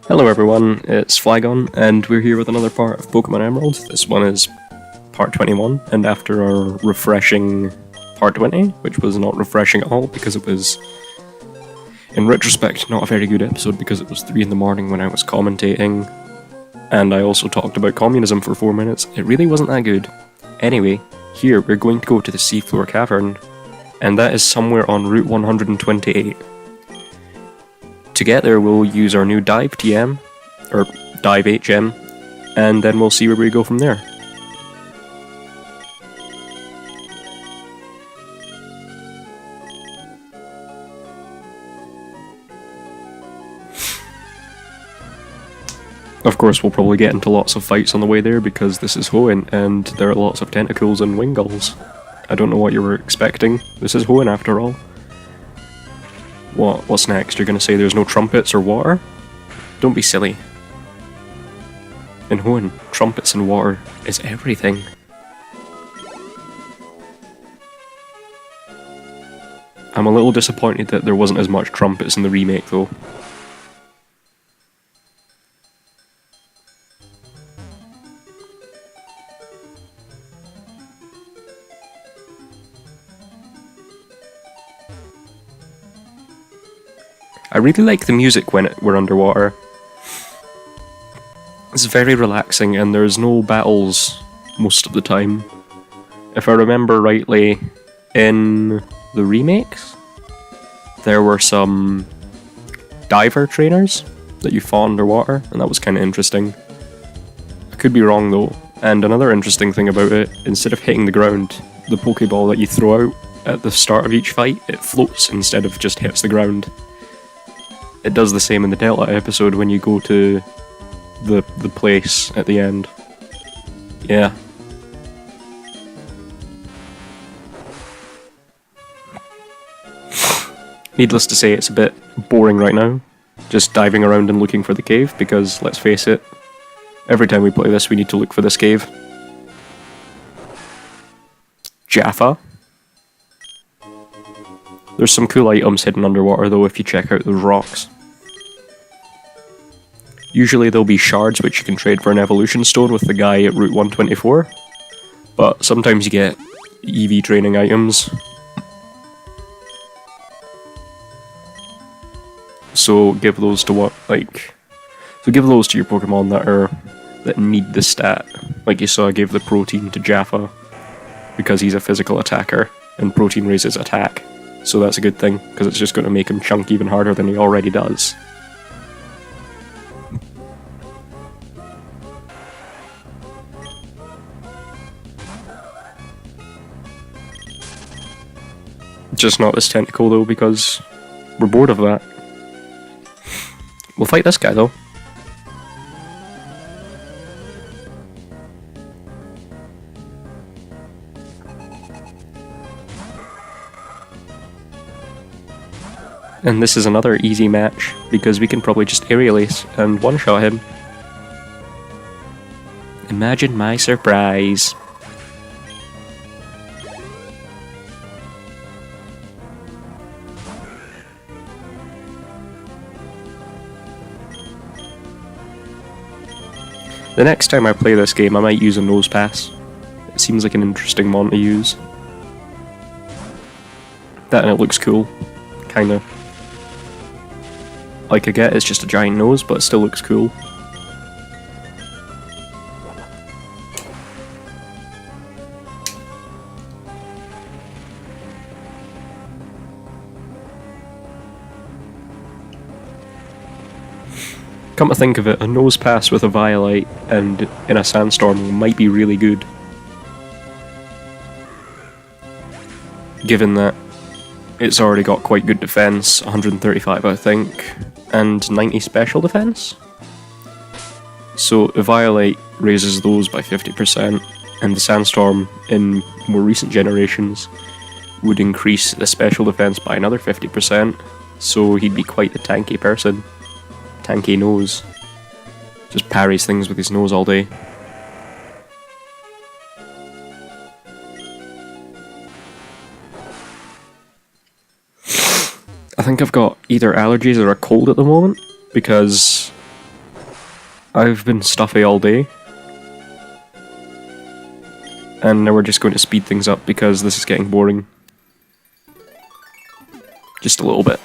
Hello everyone, it's Flygon, and we're here with another part of Pokemon Emerald. This one is part 21, and after our refreshing part 20, which was not refreshing at all because it was, in retrospect, not a very good episode because it was 3 in the morning when I was commentating, and I also talked about communism for 4 minutes. It really wasn't that good. Anyway, here we're going to go to the seafloor cavern, and that is somewhere on Route 128. To get there, we'll use our new Dive TM, or Dive HM, and then we'll see where we go from there. Of course, we'll probably get into lots of fights on the way there because this is Hoenn, and there are lots of tentacles and Wingulls. I don't know what you were expecting. This is Hoenn after all. What's next? You're gonna say there's no trumpets or water? Don't be silly. In Hoenn, trumpets and water is everything. I'm a little disappointed that there wasn't as much trumpets in the remake though. I really like the music when we're underwater. It's very relaxing and there's no battles most of the time. If I remember rightly, in the remakes, there were some diver trainers that you fought underwater, and that was kind of interesting. I could be wrong though. And another interesting thing about it, instead of hitting the ground, the Pokeball that you throw out at the start of each fight, it floats instead of just hits the ground. It does the same in the Delta episode when you go to the place at the end. Yeah. Needless to say, it's a bit boring right now, just diving around and looking for the cave, because, let's face it, every time we play this we need to look for this cave. Jaffa. There's some cool items hidden underwater though if you check out those rocks. Usually there'll be shards which you can trade for an evolution stone with the guy at Route 124, but sometimes you get EV training items. So give those to give those to your Pokemon that need the stat. Like you saw, I gave the protein to Jaffa because he's a physical attacker and protein raises attack. So that's a good thing, because it's just going to make him chunk even harder than he already does. Just not this tentacle though, because we're bored of that. We'll fight this guy though. And this is another easy match, because we can probably just aerial ace and one-shot him. Imagine my surprise. The next time I play this game I might use a nose pass. It seems like an interesting mon to use. That and it looks cool. Kinda. Like I get it's just a giant nose, but it still looks cool. Come to think of it, a nose pass with a Violite and in a sandstorm might be really good. Given that it's already got quite good defense, 135 I think, and 90 special defense. So the Violite raises those by 50%, and the Sandstorm in more recent generations would increase the special defense by another 50%, so he'd be quite the tanky person. Tanky nose. Just parries things with his nose all day. I think I've got either allergies or a cold at the moment, because I've been stuffy all day. And now we're just going to speed things up because this is getting boring. Just a little bit.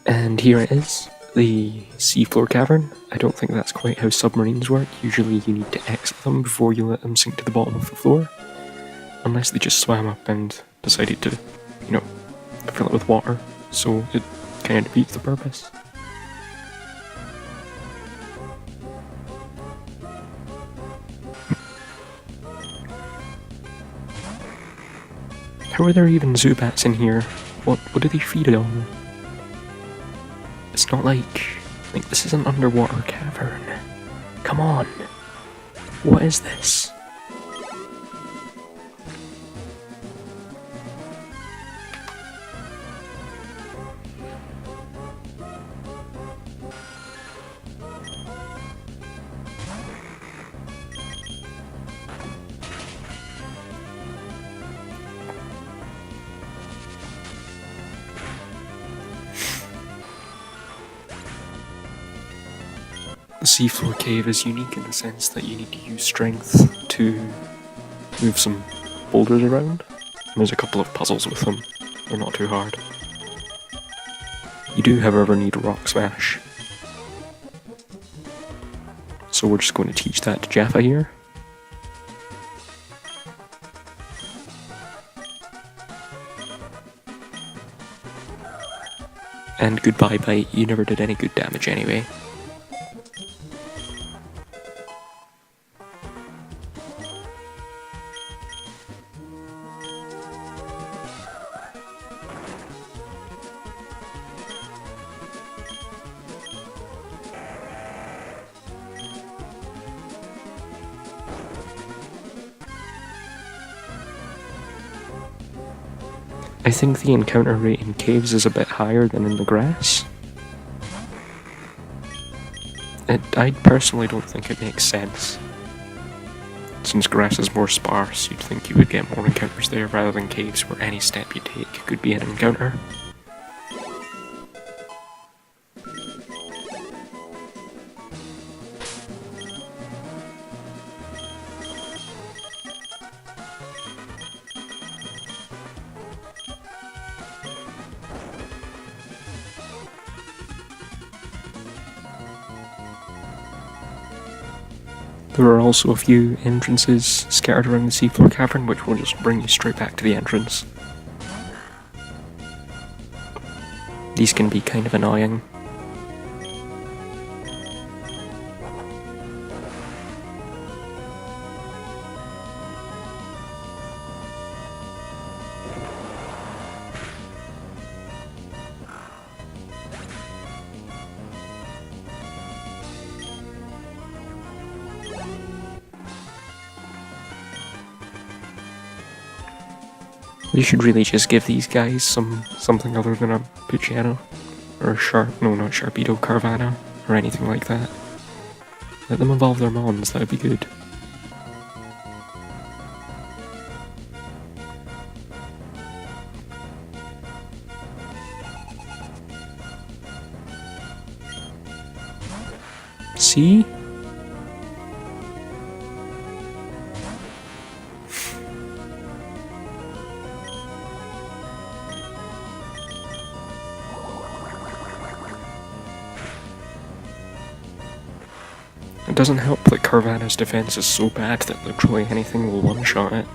And here it is, the seafloor cavern. I don't think that's quite how submarines work. Usually you need to exit them before you let them sink to the bottom of the floor. Unless they just swam up and decided to, you know, fill it with water. So it kind of defeats the purpose. How are there even Zubats in here? What do they feed on? It's not like this is an underwater cavern. Come on. What is this? The seafloor cave is unique in the sense that you need to use strength to move some boulders around. And there's a couple of puzzles with them. They're not too hard. You do, however, need a rock smash. So we're just going to teach that to Jaffa here. And goodbye, Bite. You never did any good damage anyway. I think the encounter rate in caves is a bit higher than in the grass. I personally don't think it makes sense. Since grass is more sparse, you'd think you would get more encounters there rather than caves where any step you take could be an encounter. There are also a few entrances scattered around the seafloor cavern, which will just bring you straight back to the entrance. These can be kind of annoying. We should really just give these guys something other than a Pugiano. Or not Sharpedo, Carvana, or anything like that. Let them evolve their mons, that would be good. See? It doesn't help that Carvana's defense is so bad that literally anything will one-shot it.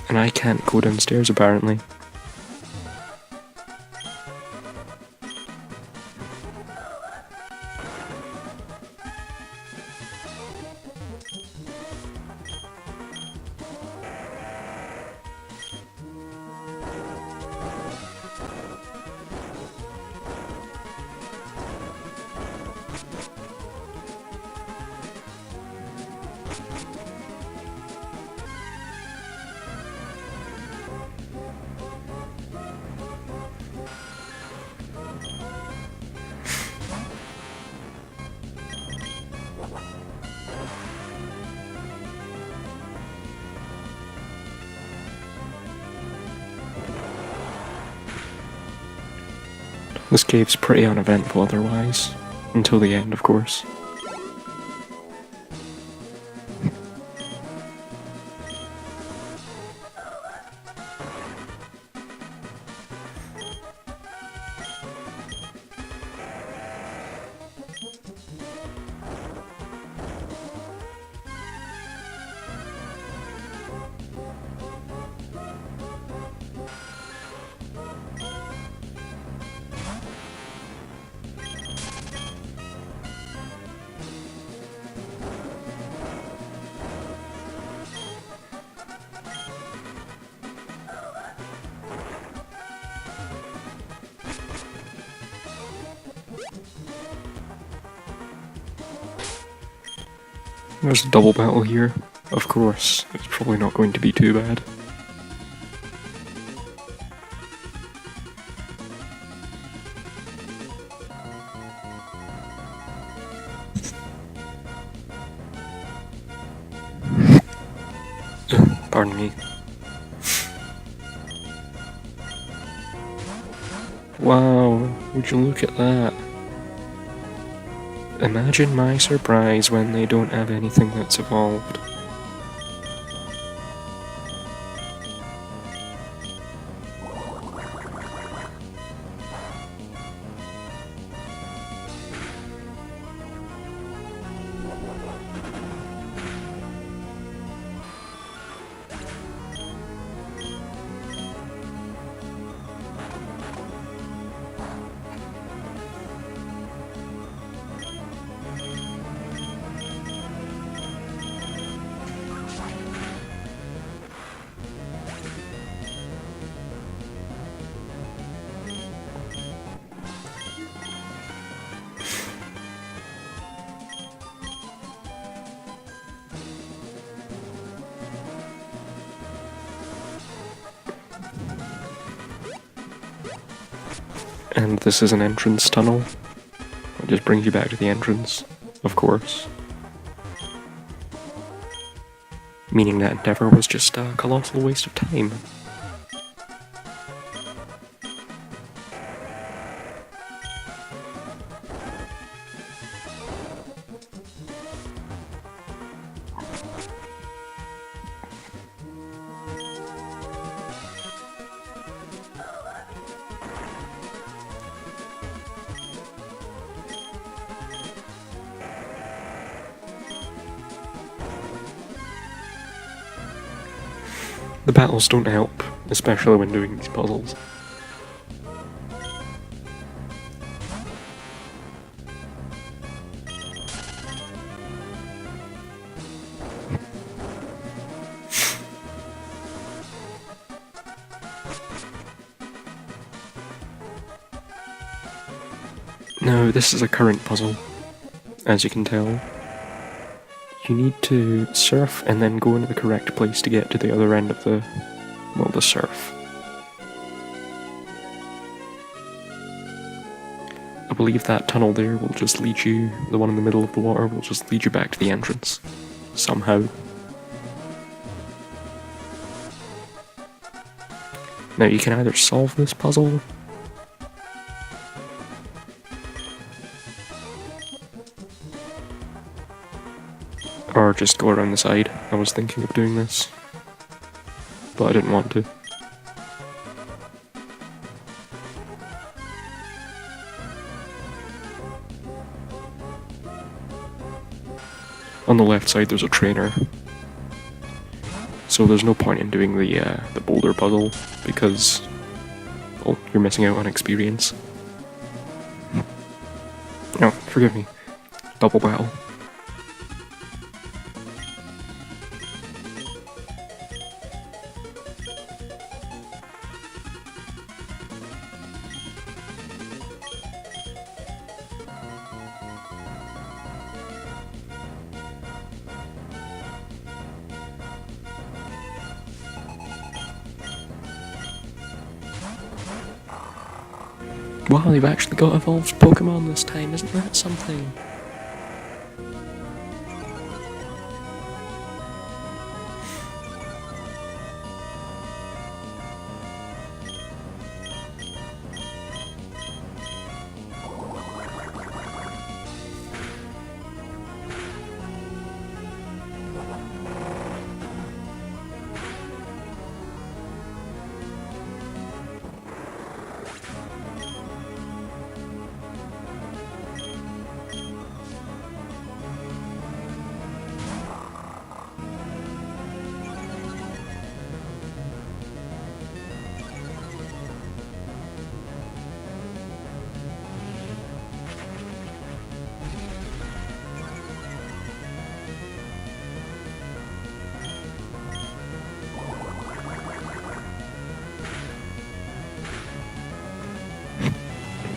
And I can't go downstairs apparently. This cave's pretty uneventful otherwise. Until the end, of course. There's a double battle here. Of course, it's probably not going to be too bad. Pardon me. Wow, would you look at that? Imagine my surprise when they don't have anything that's evolved. And this is an entrance tunnel. It just brings you back to the entrance, of course. Meaning that endeavor was just a colossal waste of time. The battles don't help, especially when doing these puzzles. No, this is a current puzzle, as you can tell. You need to surf and then go into the correct place to get to the other end of the surf. I believe that tunnel there will just lead you, the one in the middle of the water will just lead you back to the entrance. Somehow. Now you can either solve this puzzle, or just go around the side. I was thinking of doing this, but I didn't want to. On the left side there's a trainer, so there's no point in doing the boulder puzzle because, well, you're missing out on experience. Oh, forgive me. Double battle. Wow, they've actually got evolved Pokemon this time, isn't that something?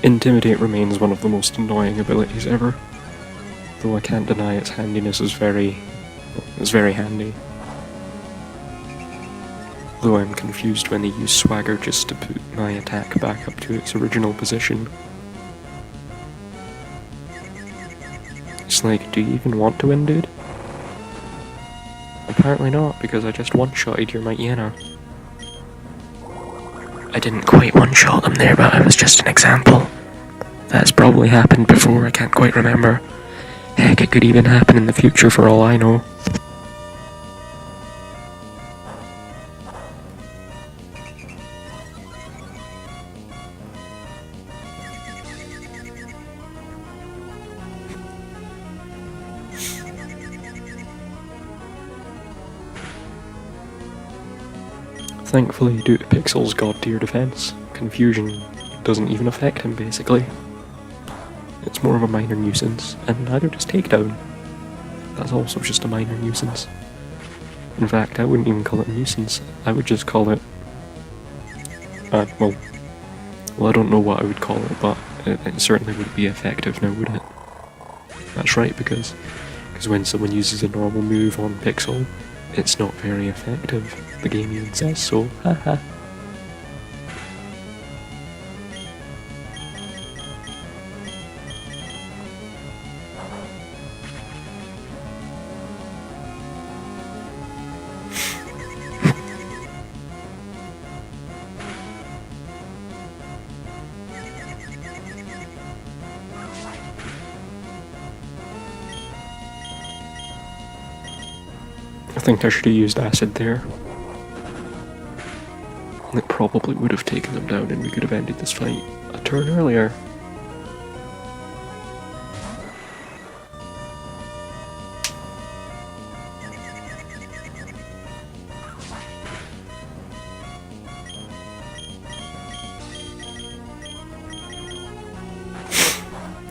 Intimidate remains one of the most annoying abilities ever, though I can't deny its handiness is very handy. Though I'm confused when they use swagger just to put my attack back up to its original position. It's like, do you even want to win, dude? Apparently not, because I just one-shotted your mighty Yenna. I didn't quite one-shot them there, but it was just an example. That's probably happened before, I can't quite remember. Heck, it could even happen in the future for all I know. Thankfully, due to Pixel's god-tier defense, confusion doesn't even affect him, basically. It's more of a minor nuisance, and neither does takedown. That's also just a minor nuisance. In fact, I wouldn't even call it a nuisance, I would just call it... well, I don't know what I would call it, but it certainly wouldn't be effective now, would it? That's right, because when someone uses a normal move on Pixel, it's not very effective. The game even says so, haha. I think I should have used acid there. It probably would have taken them down and we could have ended this fight a turn earlier.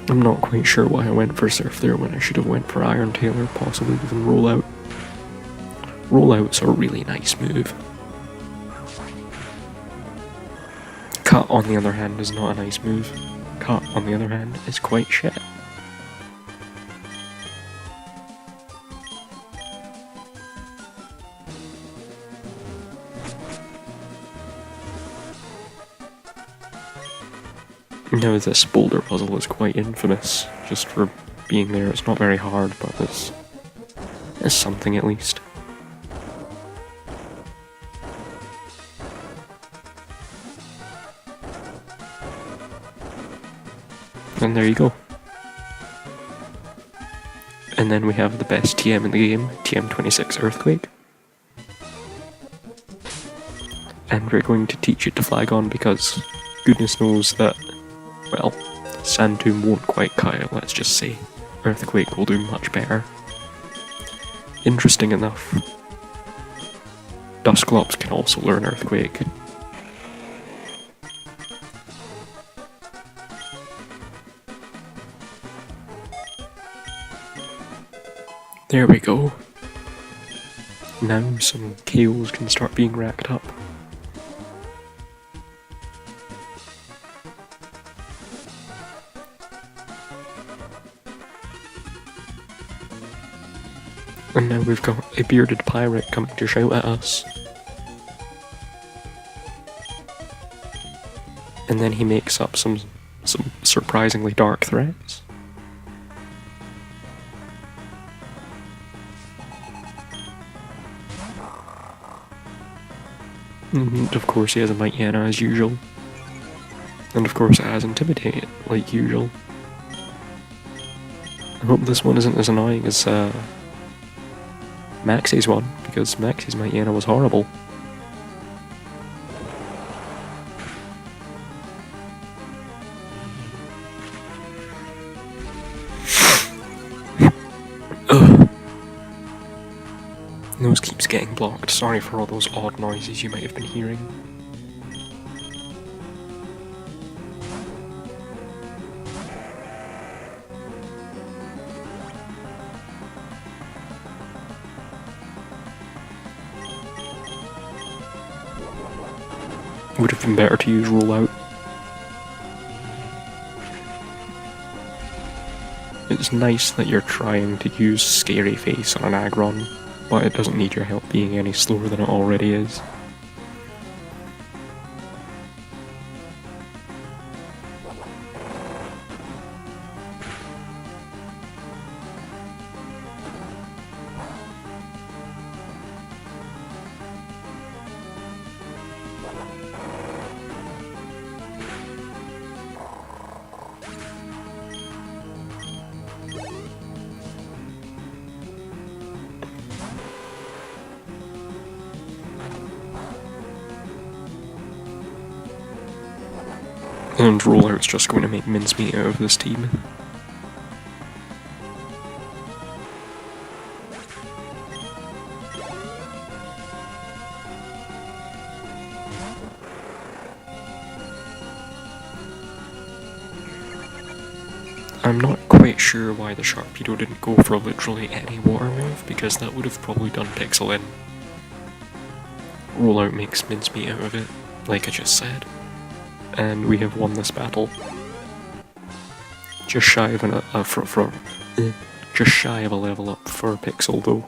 I'm not quite sure why I went for Surf there when I should have went for Iron Tail or possibly even Rollout. Rollout's a really nice move. Cut, on the other hand, is not a nice move, cut, on the other hand, is quite shit. Now this boulder puzzle is quite infamous, just for being there. It's not very hard, but it's something at least. And there you go. And then we have the best TM in the game, TM26 Earthquake. And we're going to teach it to flag on because goodness knows that, well, Sand Tomb won't quite cut it, let's just say. Earthquake will do much better. Interesting enough, Dusclops can also learn Earthquake. There we go. Now some KOs can start being racked up. And now we've got a bearded pirate coming to shout at us. And then he makes up some surprisingly dark threats. And of course he has a Mighty Anna as usual. And of course it has Intimidate, like usual. I hope this one isn't as annoying as Maxie's one, because Maxie's Mighty Anna was horrible. Nose keeps getting blocked. Sorry for all those odd noises you might have been hearing. Would have been better to use rollout. It's nice that you're trying to use Scary Face on an Aggron, but it doesn't need your help being any slower than it already is. And rollout's just going to make mincemeat out of this team. I'm not quite sure why the Sharpedo didn't go for literally any water move, because that would have probably done Pixel in. Rollout makes mincemeat out of it, like I just said. And we have won this battle. Just shy of just shy of a level up for Pixel though.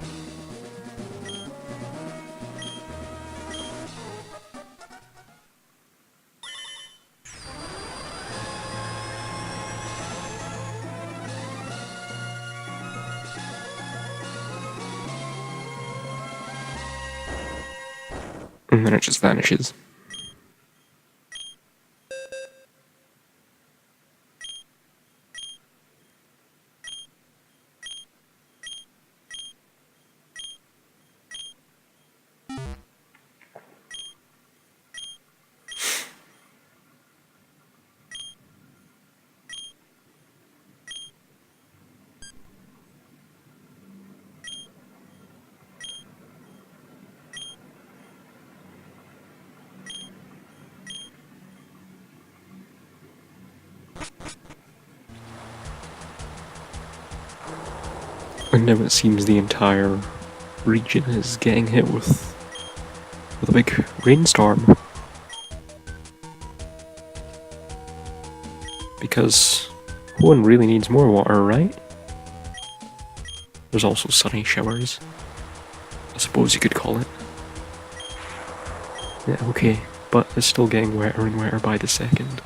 And then it just vanishes. And now it seems the entire region is getting hit with a big rainstorm. because Hoenn really needs more water, right? There's also sunny showers, I suppose you could call it. Yeah, okay, but it's still getting wetter and wetter by the second.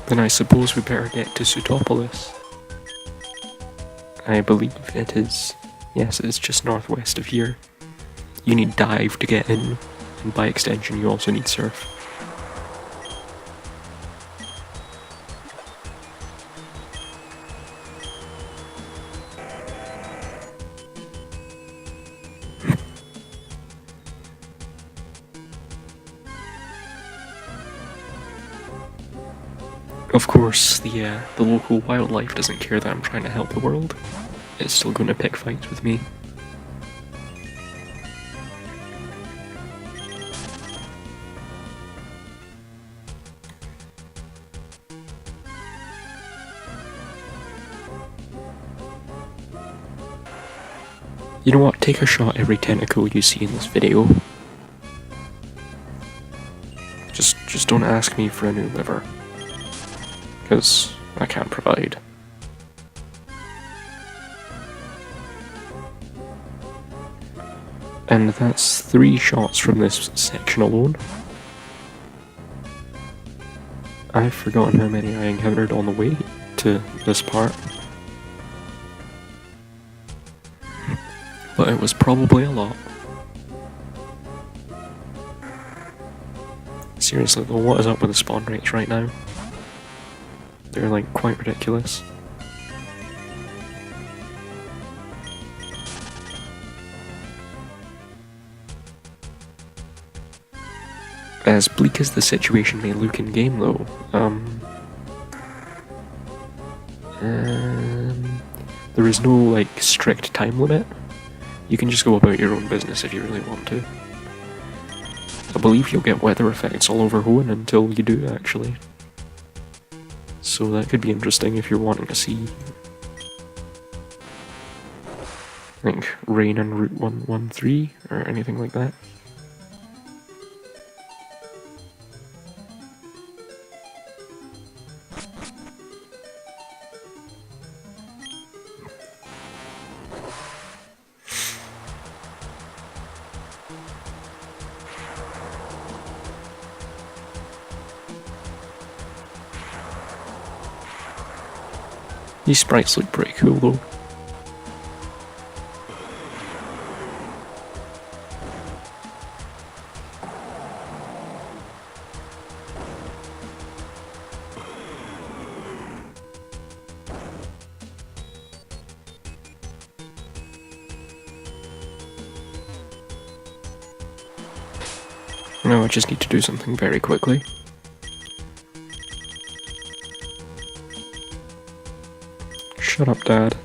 Then I suppose we better get to Sutopolis. I believe it is. Yes, it's just northwest of here. You need dive to get in, and by extension you also need surf. Of course, the local wildlife doesn't care that I'm trying to help the world. It's still going to pick fights with me. You know what, take a shot every tentacle you see in this video. Just don't ask me for a new liver. Because I can't provide. And that's 3 shots from this section alone. I've forgotten how many I encountered on the way to this part. But it was probably a lot. Seriously though, what is up with the spawn rates right now? They're like quite ridiculous. As bleak as the situation may look in game though, there is no like strict time limit. You can just go about your own business if you really want to. I believe you'll get weather effects all over Hoenn until you do actually. So that could be interesting if you're wanting to see, I think, rain on Route 113 or anything like that. These sprites look pretty cool though. Now I just need to do something very quickly. Shut up, Dad.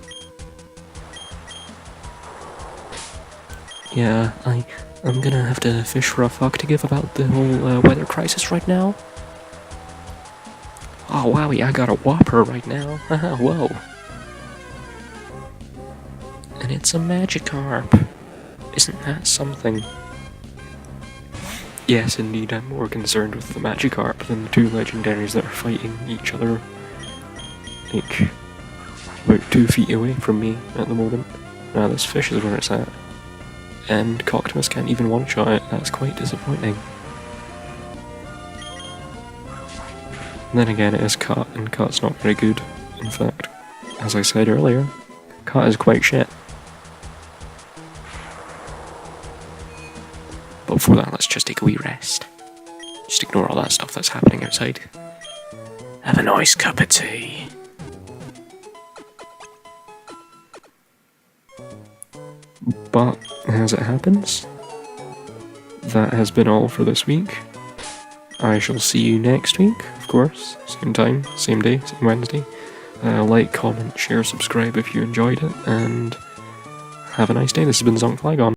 Yeah, I'm gonna have to fish for a fuck to give about the whole weather crisis right now. Oh wowie, I got a whopper right now. Haha, whoa. And it's a Magikarp. Isn't that something? Yes, indeed, I'm more concerned with the Magikarp than the 2 legendaries that are fighting each other. Like, about 2 feet away from me at the moment. Now this fish is where it's at. And Coctimus can't even one-shot it, that's quite disappointing. And then again it is Cut, and Cut's not very good. In fact, as I said earlier, Cut is quite shit. But before that, let's just take a wee rest. Just ignore all that stuff that's happening outside. Have a nice cup of tea. But, as it happens, that has been all for this week. I shall see you next week, of course. Same time, same day, same Wednesday. Like, comment, share, subscribe if you enjoyed it, and have a nice day. This has been Zonkflygon.